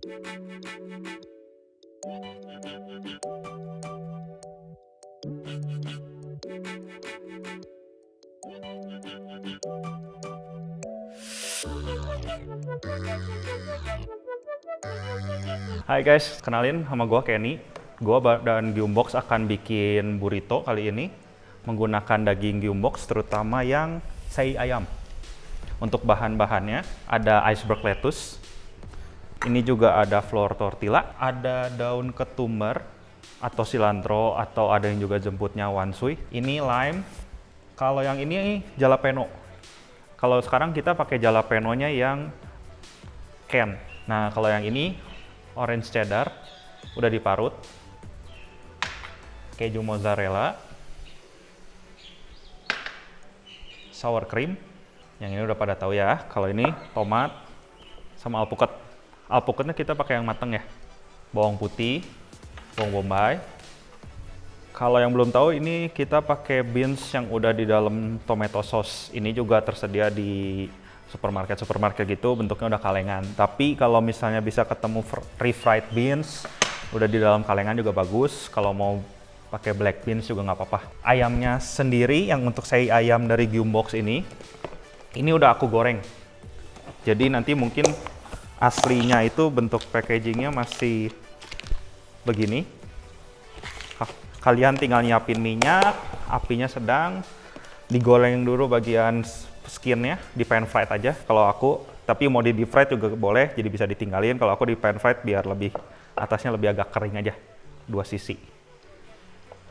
Hai guys, kenalin sama gua Kenny. Gua dan Giumbox akan bikin burrito kali ini menggunakan daging Giumbox, terutama yang sei ayam. Untuk bahan-bahannya ada iceberg lettuce, ini juga ada flour tortilla, ada daun ketumbar atau cilantro, atau ada yang juga jemputnya wanshui. Ini lime. Kalau yang ini jalapeno. Kalau sekarang kita pakai jalapenonya yang can. Nah, kalau yang ini orange cheddar, udah diparut, keju mozzarella, sour cream, yang ini udah pada tahu ya. Kalau ini tomat sama alpukat. Alpukatnya kita pakai yang mateng ya. Bawang putih, bawang bombay. Kalau yang belum tahu, ini kita pakai beans yang udah di dalam tomato sauce. Ini juga tersedia di supermarket gitu, bentuknya udah kalengan. Tapi kalau misalnya bisa ketemu refried beans udah di dalam kalengan juga bagus. Kalau mau pakai black beans juga nggak apa-apa. Ayamnya sendiri yang untuk sei ayam dari Giumbox ini udah aku goreng. Jadi nanti mungkin aslinya itu bentuk packagingnya masih begini. Kalian tinggal nyiapin minyak, apinya sedang, digoreng dulu bagian skinnya, di pan fried aja kalau aku, tapi mau di deep fried juga boleh, jadi bisa ditinggalin. Kalau aku di pan fried biar lebih atasnya lebih agak kering aja, dua sisi.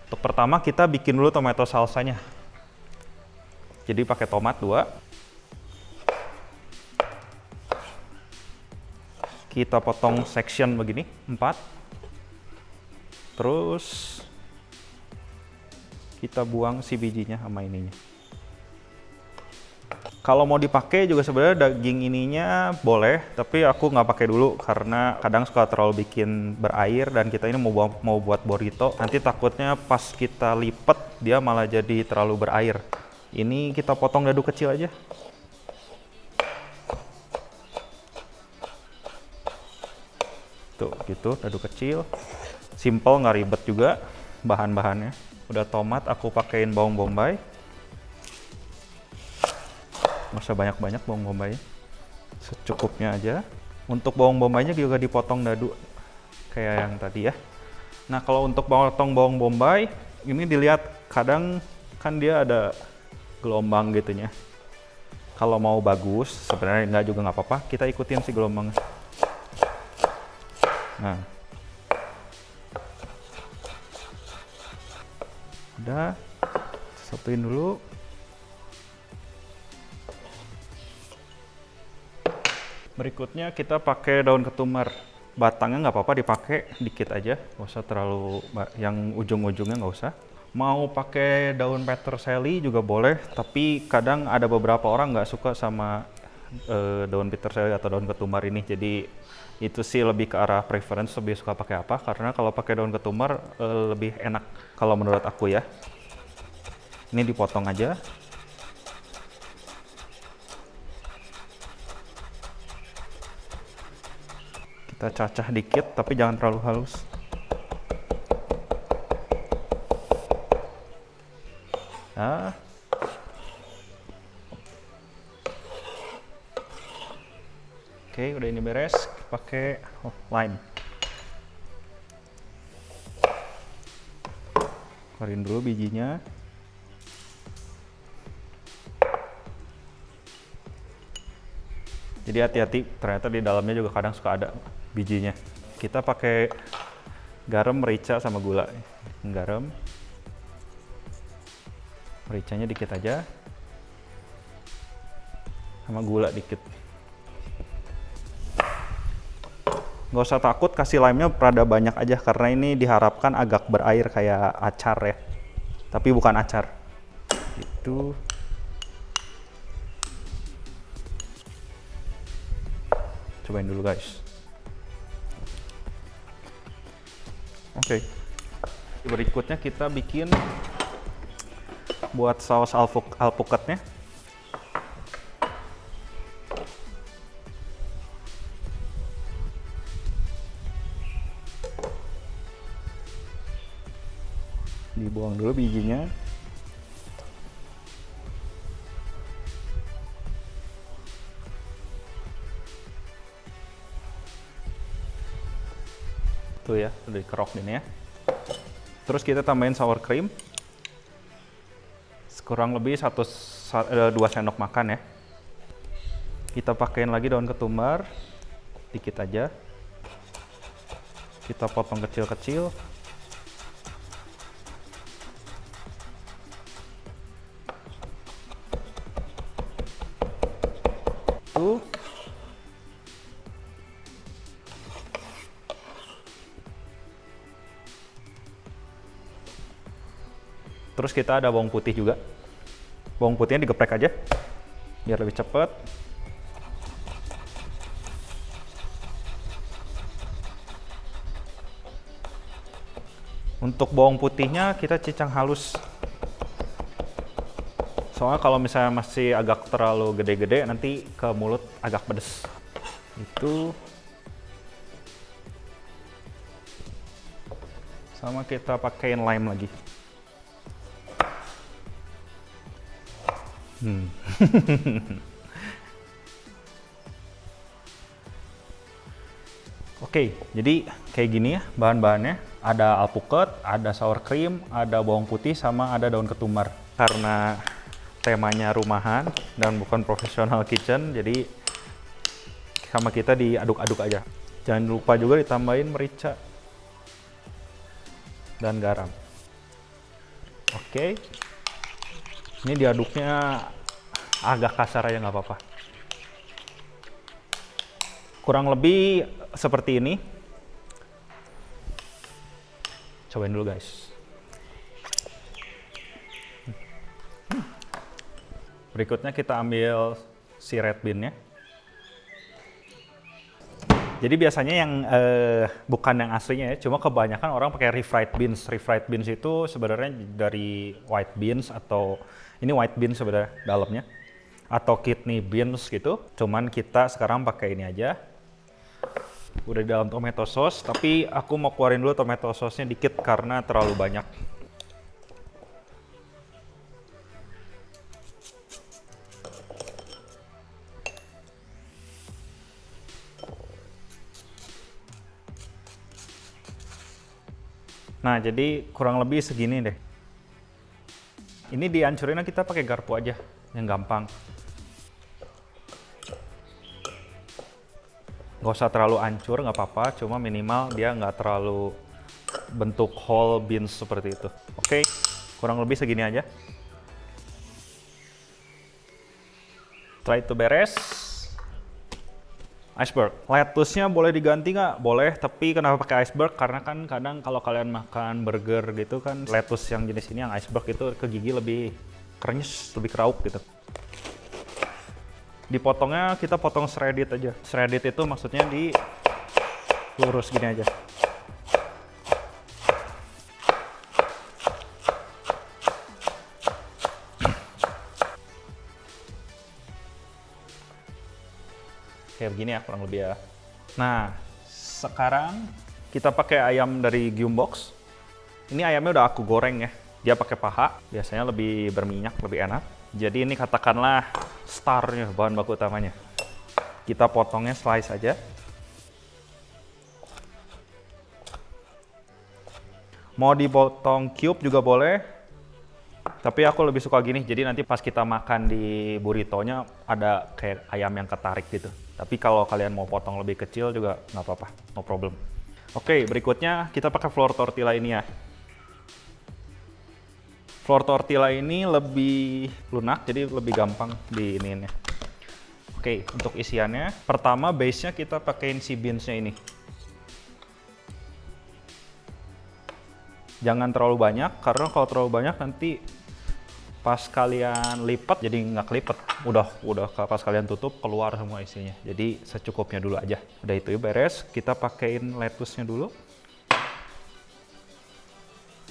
Untuk pertama kita bikin dulu tomato salsanya. Jadi pakai tomat 2. Kita potong section begini, 4. Terus kita buang si bijinya sama ininya. Kalau mau dipakai juga sebenarnya daging ininya boleh, tapi aku nggak pakai dulu karena kadang suka terlalu bikin berair, dan kita ini mau buat burrito. Nanti takutnya pas kita lipet dia malah jadi terlalu berair. Ini kita potong dadu kecil aja. Tuh gitu, dadu kecil. Simple, nggak ribet juga bahan-bahannya. Udah tomat, aku pakein bawang bombay. Nggak usah banyak-banyak bawang bombaynya, secukupnya aja. Untuk bawang bombaynya juga dipotong dadu kayak yang tadi ya. Nah, kalau untuk potong bawang bombay ini dilihat, kadang kan dia ada gelombang gitunya. Kalau mau bagus, sebenarnya nggak juga nggak apa-apa, kita ikutin si gelombangnya. Nah, udah, satuin dulu. Berikutnya kita pakai daun ketumbar. Batangnya nggak apa-apa dipakai dikit aja, nggak usah terlalu, yang ujung-ujungnya nggak usah. Mau pakai daun peterseli juga boleh, tapi kadang ada beberapa orang nggak suka sama daun peterseli atau daun ketumbar ini. Jadi itu sih lebih ke arah preference, lebih suka pakai apa. Karena kalau pakai daun ketumbar lebih enak kalau menurut aku ya. Ini dipotong aja. Kita cacah dikit, tapi jangan terlalu halus. Nah. Oke, udah ini beres. Pakai lime. Keluarin dulu bijinya. Jadi hati-hati, ternyata di dalamnya juga kadang suka ada bijinya. Kita pakai garam, merica, sama gula. Garam, mericanya dikit aja, sama gula dikit. Nggak usah takut, kasih lime-nya rada banyak aja, karena ini diharapkan agak berair kayak acar ya. Tapi bukan acar. Itu. Cobain dulu guys. Oke. Berikutnya kita bikin buat saus alpukatnya. Dibuang dulu bijinya. Tuh ya, udah dikerok ini ya. Terus kita tambahin sour cream. Kurang lebih 2 sendok makan ya. Kita pakaiin lagi daun ketumbar. Dikit aja. Kita potong kecil-kecil. Tuh. Terus kita ada bawang putih juga. Bawang putihnya digeprek aja, biar lebih cepet. Untuk bawang putihnya kita cincang halus. Soalnya kalau misalnya masih agak terlalu gede-gede, nanti ke mulut agak pedes. Itu. Sama kita pakein lime lagi. Oke, jadi kayak gini ya bahan-bahannya. Ada alpukat, ada sour cream, ada bawang putih, sama ada daun ketumbar. Karena temanya rumahan dan bukan professional kitchen, jadi sama kita diaduk-aduk aja. Jangan lupa juga ditambahin merica dan garam. Oke. Ini diaduknya agak kasar aja nggak apa-apa. Kurang lebih seperti ini. Cobain dulu guys. Berikutnya kita ambil si red bean-nya. Jadi biasanya yang bukan yang aslinya ya, cuma kebanyakan orang pakai refried beans. Refried beans itu sebenarnya dari white beans, atau ini white beans sebenarnya dalamnya, atau kidney beans gitu. Cuman kita sekarang pakai ini aja. Udah di dalam tomato sauce, tapi aku mau keluarin dulu tomato sauce-nya dikit karena terlalu banyak. Nah, jadi kurang lebih segini deh. Ini dihancurin, kita pakai garpu aja, yang gampang. Nggak usah terlalu hancur, nggak apa-apa, cuma minimal dia nggak terlalu bentuk whole beans seperti itu. Oke, kurang lebih segini aja. Setelah itu beres, iceberg. Lettuce-nya boleh diganti nggak? Boleh, tapi kenapa pakai iceberg? Karena kan kadang kalau kalian makan burger gitu kan, lettuce yang jenis ini, yang iceberg itu ke gigi lebih krenyes, lebih keraup gitu. Dipotongnya kita potong shredded aja. Shredded itu maksudnya di lurus gini aja. Kayak begini ya kurang lebih ya. Nah, sekarang kita pakai ayam dari Giumbox. Ini ayamnya udah aku goreng ya. Dia pakai paha, biasanya lebih berminyak, lebih enak. Jadi ini katakanlah starnya, bahan baku utamanya. Kita potongnya slice aja. Mau dipotong cube juga boleh, tapi aku lebih suka gini. Jadi nanti pas kita makan di burrito-nya ada kayak ayam yang ketarik gitu. Tapi kalau kalian mau potong lebih kecil juga nggak apa-apa, no problem. Oke, berikutnya kita pakai flour tortilla ini ya. Flour tortilla ini lebih lunak, jadi lebih gampang diiniinnya. Oke, untuk isiannya, pertama base-nya kita pakein si beans-nya ini. Jangan terlalu banyak, karena kalau terlalu banyak nanti pas kalian lipat jadi nggak kelipet. Udah pas kalian tutup keluar semua isinya. Jadi secukupnya dulu aja. Udah itu beres, kita pakein lettuce-nya dulu.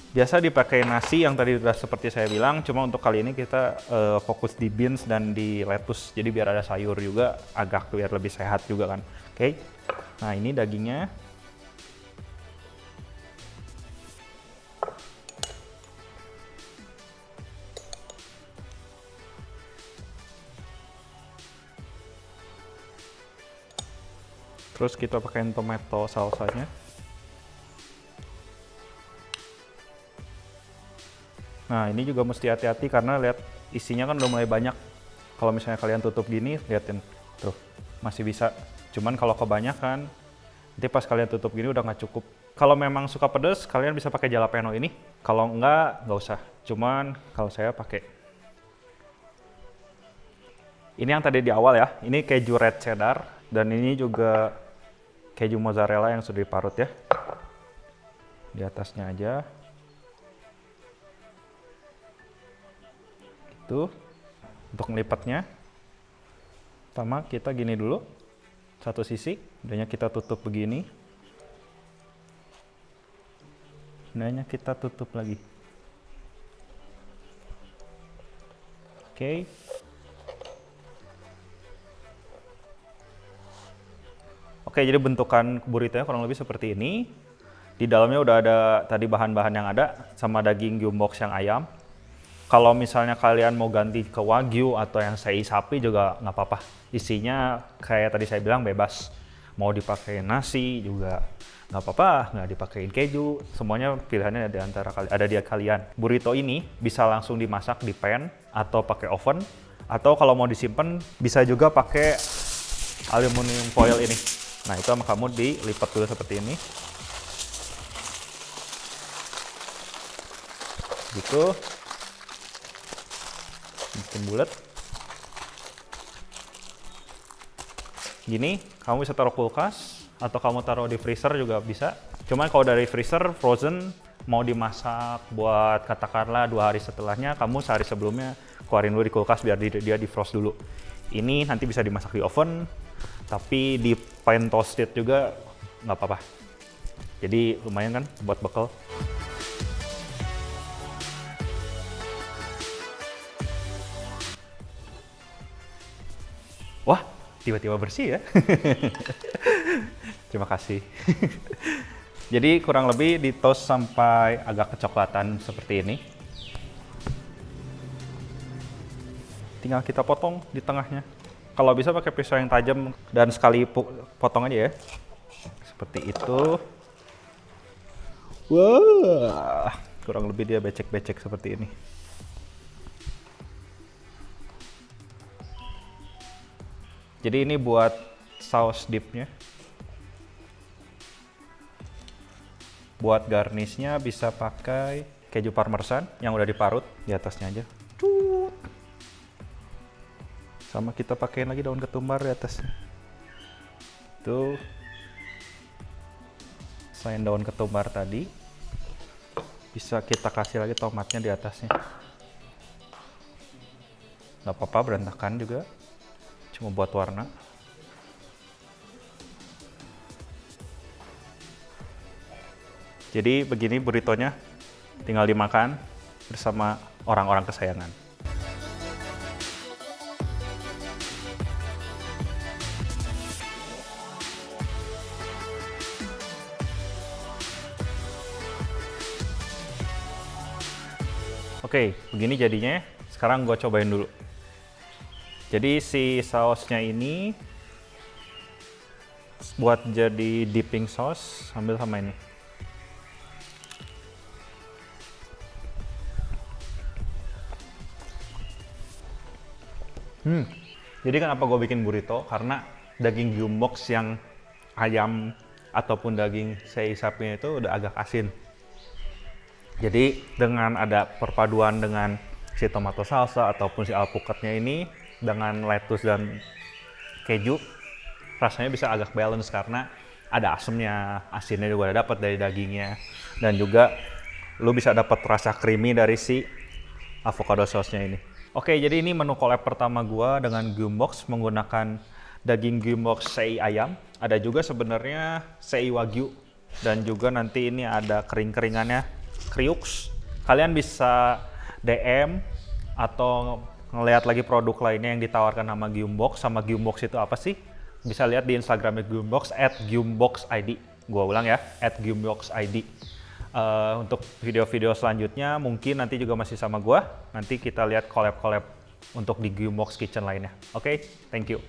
Biasa dipakai nasi yang tadi udah seperti saya bilang, cuma untuk kali ini kita fokus di beans dan di lettuce. Jadi biar ada sayur juga, agak biar lebih sehat juga kan. Oke. Nah, ini dagingnya. Terus kita pakein tomato salsanya. Nah, ini juga mesti hati-hati karena lihat isinya kan udah mulai banyak. Kalau misalnya kalian tutup gini, liatin tuh, masih bisa. Cuman kalau kebanyakan, nanti pas kalian tutup gini udah nggak cukup. Kalau memang suka pedas, kalian bisa pakai jalapeno ini. Kalau nggak usah. Cuman kalau saya pakai. Ini yang tadi di awal ya, ini keju red cheddar. Dan ini juga keju mozzarella yang sudah diparut ya. Di atasnya aja. Itu untuk melipatnya. Pertama kita gini dulu. Satu sisi, udahnya kita tutup begini. Udahnya kita tutup lagi. Oke. Oke, jadi bentukan burrito-nya kurang lebih seperti ini. Di dalamnya udah ada tadi bahan-bahan yang ada, sama daging gyumbox yang ayam. Kalau misalnya kalian mau ganti ke wagyu atau yang sei sapi juga nggak apa-apa. Isinya kayak tadi saya bilang bebas. Mau dipakai nasi juga nggak apa-apa, nggak dipakein keju. Semuanya pilihannya ada di kalian. Burrito ini bisa langsung dimasak di pan atau pakai oven. Atau kalau mau disimpan bisa juga pakai aluminium foil ini. Nah, itu sama kamu dilipat dulu seperti ini. Gitu. Bikin bulat. Gini, kamu bisa taruh kulkas atau kamu taruh di freezer juga bisa. Cuman kalau dari freezer frozen mau dimasak buat katakanlah 2 hari setelahnya, kamu sehari sebelumnya keluarin dulu di kulkas biar dia di frost dulu. Ini nanti bisa dimasak di oven, tapi di pan toasted juga nggak apa-apa. Jadi lumayan kan buat bekal. Wah, tiba-tiba bersih ya. Terima kasih. Jadi kurang lebih di toast sampai agak kecoklatan seperti ini. Tinggal kita potong di tengahnya. Kalau bisa pakai pisau yang tajam dan sekali potong aja ya. Seperti itu. Wah, kurang lebih dia becek-becek seperti ini. Jadi ini buat saus dipnya. Buat garnishnya bisa pakai keju parmesan yang udah diparut di atasnya aja. Sama kita pakein lagi daun ketumbar di atasnya. Tuh. Selain daun ketumbar tadi, bisa kita kasih lagi tomatnya di atasnya. Gak apa-apa berantakan juga, cuma buat warna. Jadi begini burritonya, tinggal dimakan bersama orang-orang kesayangan. Oke, begini jadinya. Sekarang gue cobain dulu. Jadi si sausnya ini buat jadi dipping sauce sambil sama ini. Jadi kenapa gue bikin burrito? Karena daging gyumbox yang ayam ataupun daging sei sapinya itu udah agak asin. Jadi dengan ada perpaduan dengan si tomato salsa ataupun si alpukatnya ini dengan lettuce dan keju, rasanya bisa agak balance karena ada asamnya, asinnya juga ada dapat dari dagingnya, dan juga lu bisa dapat rasa creamy dari si avocado sauce-nya ini. Oke, jadi ini menu collab pertama gua dengan gyumbox menggunakan daging gyumbox sei ayam. Ada juga sebenarnya sei wagyu dan juga nanti ini ada kering-keringannya. Kriux, kalian bisa DM atau ngelihat lagi produk lainnya yang ditawarkan sama Gyumbox. Sama Gyumbox itu apa sih? Bisa lihat di Instagramnya Gyumbox @gyumboxid. Gua ulang ya, @gyumboxid. Untuk video-video selanjutnya mungkin nanti juga masih sama gua. Nanti kita lihat collab-collab untuk di Gyumbox Kitchen lainnya. Oke, thank you.